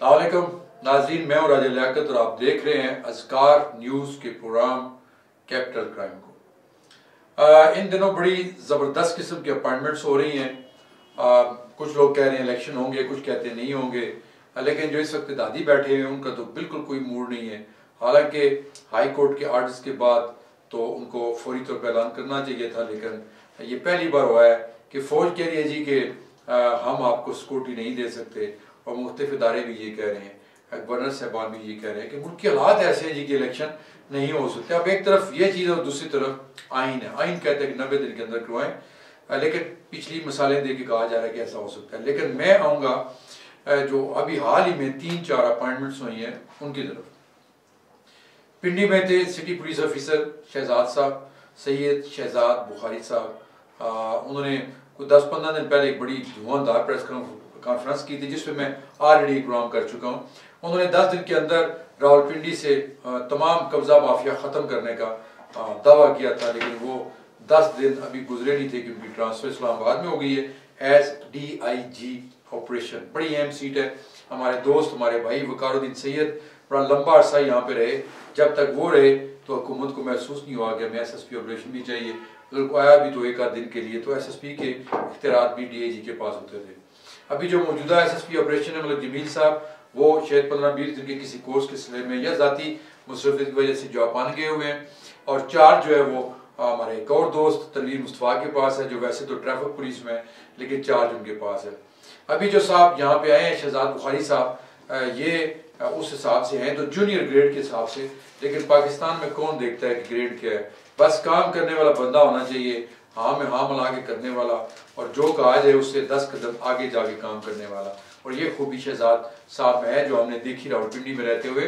अस्सलामुअलैकुम नाज़रीन, मैं हूं राजा लियाकत और आप देख रहे हैं अज़कार न्यूज़ के प्रोग्राम कैपिटल क्राइम को। इन दिनों बड़ी ज़बरदस्त किस्म की अपॉइंटमेंट्स हो रही हैं। कुछ लोग कह रहे हैं इलेक्शन होंगे, कुछ कहते हैं नहीं होंगे, लेकिन जो इस वक्त दादी बैठे हैं उनका तो बिल्कुल कोई मूड नहीं है। हालांकि हाई कोर्ट के आर्डर्स के बाद तो उनको फौरी तौर पर ऐलान करना चाहिए था, लेकिन ये पहली बार हुआ है कि फ़ौज कह रही है जी कि हम आपको सिक्योरिटी नहीं दे सकते, और मुख्तलिफ इदारे भी ये कह रहे हैं, गवर्नर साहबान भी ये कह रहे हैं कि मुल्क के हालात ऐसे हैं जी कि इलेक्शन नहीं हो सकते। अब एक तरफ ये चीज़ और दूसरी तरफ आइन है। आइन कहते हैं कि 90 दिन के अंदर करवाएं, लेकिन पिछली मिसालें दे के कहा जा रहा है कि ऐसा हो सकता है। लेकिन मैं आऊँगा जो अभी हाल ही में 3-4 अपॉइंटमेंट्स हुई हैं उनकी तरफ। पिंडी में थे सिटी पुलिस ऑफिसर शहजाद साहब, सैयद शहजाद बुखारी साहब। उन्होंने कुछ 10-15 दिन पहले एक बड़ी धुआंधार प्रेस कॉन्फ्रेंस की थी जिसमें मैं ऑलरेडी प्रोग्राम कर चुका हूँ। उन्होंने 10 दिन के अंदर रावलपिंडी से तमाम कब्जा माफिया ख़त्म करने का दावा किया था, लेकिन वो 10 दिन अभी गुजरे नहीं थे कि उनकी ट्रांसफ़र इस्लामाबाद में हो गई है एज DIG ऑपरेशन। बड़ी अहम सीट है। हमारे दोस्त, हमारे भाई वकारुद्दीन सैयद बड़ा लंबा अरसा यहाँ पे रहे। जब तक वो रहे तो हुकूमत को महसूस नहीं हुआ कि हमें SSP ऑपरेशन भी चाहिए। अगर को आया भी तो एक आध दिन के लिए, तो SSP के इख्तियारात भी DIG के पास होते थे। अभी जो मौजूदा SSP ऑपरेशन है, मतलब जमील साहब, वो शायद 15-20 दिन के किसी कोर्स के सिलसिले में या ज़ाती मुसरफियत की वजह से जापान गए हुए हैं। और चार्ज जो है वो हमारे एक और दोस्त तनवीर मुस्तफ़ा के पास है, जो वैसे तो ट्रैफिक पुलिस में है, लेकिन चार्ज उनके पास है। अभी जो साहब यहाँ पे आए हैं शहजाद बुखारी साहब, ये उस हिसाब से हैं तो जूनियर ग्रेड के हिसाब से, लेकिन पाकिस्तान में कौन देखता है कि ग्रेड क्या है। बस काम करने वाला बंदा होना चाहिए, हाँ में हाँ मिला के करने वाला, और जो कहा जाए उससे 10 कदम आगे जाके काम करने वाला। और ये खूबी शहजाद साहब में है जो हमने देखी रावलपिंडी में रहते हुए।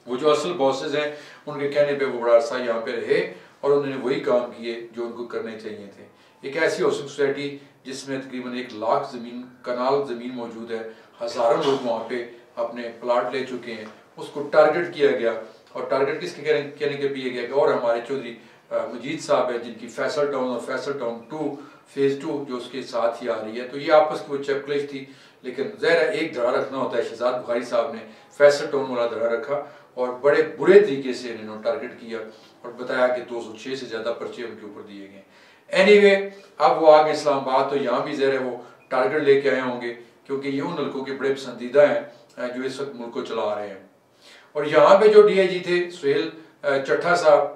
वो जो असल बॉसेस हैं उनके कहने पे वो बड़ा अरसा यहाँ पे रहे और उन्होंने वही काम किए जो उनको करने चाहिए थे। एक ऐसी हाउसिंग सोसाइटी जिसमें तकरीबन 1 लाख ज़मीन कनाल ज़मीन मौजूद है, हज़ारों लोग वहाँ पे अपने प्लाट ले चुके हैं, उसको टारगेट किया गया। और टारगेट किसके कहने के दिया गया कि और हमारे चौधरी मजीद साहब है जिनकी फैसल टाउन और फैसल टाउन 2 फेज़ 2 जो उसके साथ ही आ रही है। तो ये आपस की वो चैपक्लेश थी, लेकिन ज़ाहिर एक धड़ा रखना होता है। शहजाद बुखारी साहब ने फैसल टाउन वाला धड़ा रखा और बड़े बुरे तरीके से इन्होंने टारगेट किया और बताया कि 206 से ज़्यादा पर्चे उनके ऊपर दिए गए। एनीवे, अब वो आगे इस्लामाबाद, तो यहाँ भी ज़ाहिर वो टारगेट लेके आए होंगे, क्योंकि ये उन लड़कों के बड़े पसंदीदा हैं जो इस वक्त मुल्क को चला रहे हैं। और यहाँ पे जो DIG थे सुहेल चट्ठा साहब,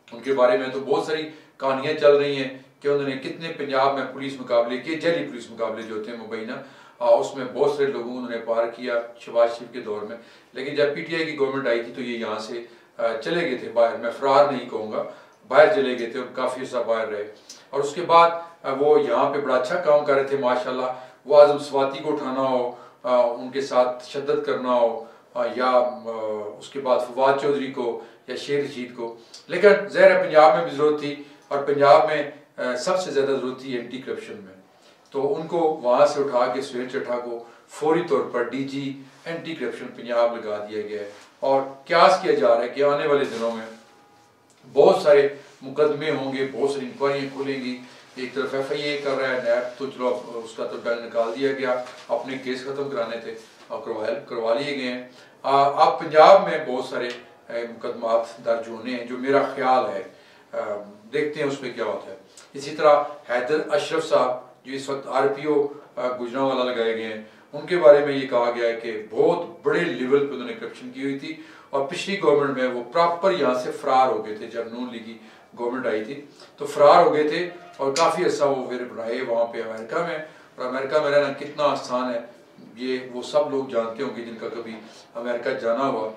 उनके बारे में तो बहुत सारी कहानियाँ चल रही हैं कि उन्होंने कितने पंजाब में पुलिस मुकाबले किए, जैली पुलिस मुकाबले जो होते हैं मुबैना, उसमें बहुत सारे लोगों को उन्होंने पार किया शहबाज शरीफ के दौर में। लेकिन जब PTI की गवर्नमेंट आई थी तो ये यहाँ से चले गए थे बाहर। मैं फरार नहीं कहूँगा, बाहर चले गए थे और काफ़ी अर्सा बाहर रहे। और उसके बाद वो यहाँ पे बड़ा अच्छा काम कर रहे थे माशाल्लाह। वो आज़म स्वाति को उठाना हो, उनके साथ तशद्दुद करना हो, या उसके बाद फवाद चौधरी को या शेर रशीद को। लेकिन ज़ाहिर है पंजाब में भी ज़रूरत थी, और पंजाब में सबसे ज़्यादा ज़रूरत थी एंटी करप्शन में। तो उनको वहाँ से उठा के सुहेल चट्ठा को फौरी तौर पर DG एंटी करप्शन पंजाब लगा दिया गया है। और क्यास किया जा रहा है कि आने वाले दिनों में बहुत सारे मुकदमे होंगे, बहुत सारी इंक्वायरियाँ खुलेंगी। एक तरफ FIA कर रहा है नैब, तो चलो उसका तो डर निकाल दिया गया, अपने केस ख़त्म कराने थे और करवा लिए गए हैं। अब पंजाब में बहुत सारे मुकदमात दर्ज होने हैं, जो मेरा ख्याल है, देखते हैं उसमें क्या होता है। इसी तरह हैदर अशरफ साहब जो इस वक्त RPO गुजरांवाला लगाए गए हैं, उनके बारे में ये कहा गया है कि बहुत बड़े लेवल पे उन्होंने करप्शन की हुई थी, और पिछली गवर्नमेंट में वो प्रॉपर यहाँ से फरार हो गए थे। जब नून लीग की गवर्नमेंट आई थी तो फरार हो गए थे, और काफ़ी अर्सा वो फिर रहे वहाँ पे अमेरिका में। और अमेरिका में रहना कितना आसान है ये वो सब लोग जानते होंगे जिनका कभी अमेरिका जाना हुआ।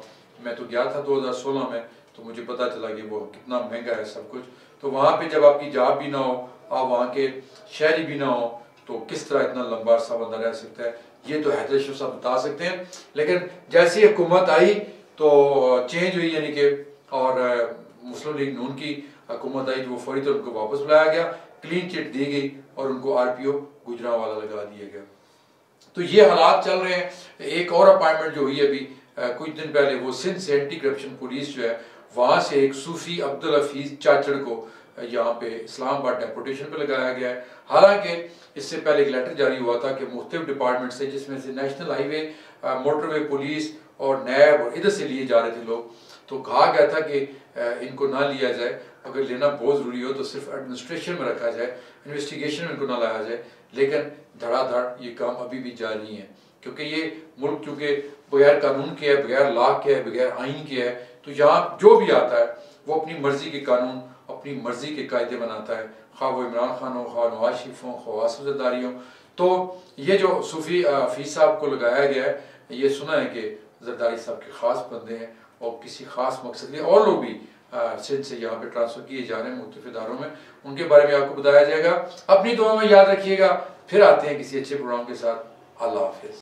मैं तो गया था 2016 में, तो मुझे पता चला कि वो कितना महंगा है सब कुछ। तो वहाँ पे जब आपकी जॉब भी ना हो, आप वहाँ के शहरी भी ना हो, तो किस तरह इतना लंबा अरसा बंदा रह सकता है, ये तो हैदर अशरफ साहब बता सकते हैं। लेकिन जैसी हुकूमत आई तो चेंज हुई, यानी कि और मुस्लिम लीग नून की हुकूमत आई तो वो फौरी तौर उनको वापस बुलाया गया, क्लीन चिट दी गई और उनको RPO गुजरांवाला लगा दिया गया। तो ये हालात चल रहे हैं। एक और अपॉइंटमेंट जो हुई अभी कुछ दिन पहले, वो सिंध से एंटी करप्शन पुलिस जो है, वहाँ से एक सूफी अब्दुल हफीज चाचड़ को यहाँ पे इस्लामाबाद डेपुटेशन पे लगाया गया है। हालांकि इससे पहले एक लेटर जारी हुआ था कि मुख्तलिफ डिपार्टमेंट से, जिसमें से नेशनल हाईवे मोटरवे पुलिस और नैब और इधर से लिए जा रहे थे लोग, तो कहा गया था कि इनको ना लिया जाए, अगर लेना बहुत ज़रूरी हो तो सिर्फ एडमिनिस्ट्रेशन में रखा जाए, इन्वेस्टिगेशन में इनको ना लाया जाए। लेकिन धड़ाधड़ ये काम अभी भी जारी है, क्योंकि ये मुल्क चूँकि बगैर कानून के है, बगैर लॉ के है, बगैर आइन के है, तो यहाँ जो भी आता है वो अपनी मर्जी के कानून, अपनी मर्जी के कायदे बनाता है, खा वो इमरान खान हो, खा नवाज शरीफ हो, खा वासिफ ज़रदारी हो। तो ये जो सूफी हफीज़ साहब को लगाया गया है, ये सुना है कि ज़रदारी साहब के ख़ास बंदे हैं और किसी ख़ास मकसद के और लोग भी सिंध से यहाँ पे ट्रांसफ़र किए जा रहे हैं मुख्तलिफ इदारों में, उनके बारे में आपको बताया जाएगा। अपनी दुआ में याद रखिएगा, फिर आते हैं किसी अच्छे प्रोग्राम के साथ। अल्लाह हाफिज़।